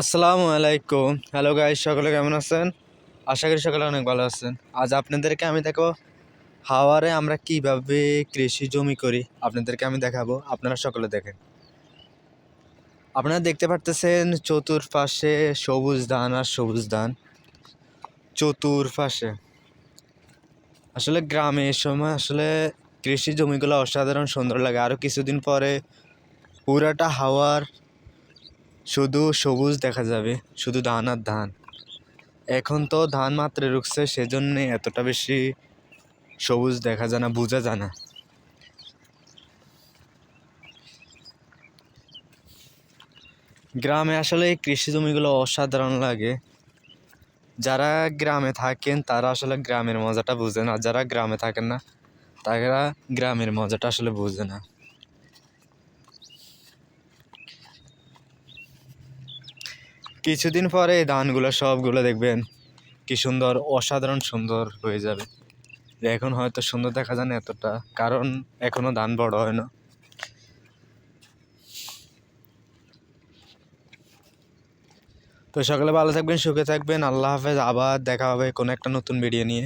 আসসালামু আলাইকুম। Hello guys, সকলে কেমন আছেন? আশা করি সকলে অনেক ভালো আছেন। আজ আপনাদেরকে আমি দেখাবো হাওয়ারে আমরা কিভাবে কৃষি জমি করি। আপনাদেরকে আমি দেখাবো, আপনারা সকলে দেখেন। আপনারা দেখতে পারতেছেন চতুর্পাশে সবুজ ধান আর সবুজ ধান চতুর্পাশে। আসলে গ্রামে এ সময় আসলে কৃষি জমিগুলো অসাধারণ সুন্দর লাগে। আরও কিছুদিন পরে পুরাটা হাওয়ার শুধু সবুজ দেখা যাবে, শুধু ধান আর ধান। এখন তো ধান মাত্রে রুখছে, সেজন্যে এতটা বেশি সবুজ দেখা যায় না, বোঝা যায় না। গ্রামে আসলে এই কৃষি জমিগুলো অসাধারণ লাগে। যারা গ্রামে থাকেন তারা আসলে গ্রামের মজাটা বুঝে না, যারা গ্রামে থাকেন না তারা গ্রামের মজাটা আসলে বুঝে না। কিছুদিন পরে এই ধানগুলো সবগুলো দেখবেন কি সুন্দর, অসাধারণ সুন্দর হয়ে যাবে। এখন হয়তো সুন্দর দেখা যায় না এতটা, কারণ এখনো ধান বড় হয় না। তো সকালে ভালো থাকবেন, সুখে থাকবেন। আল্লাহ হাফেজ। আবার দেখা হবে কোনো একটা নতুন ভিডিও নিয়ে।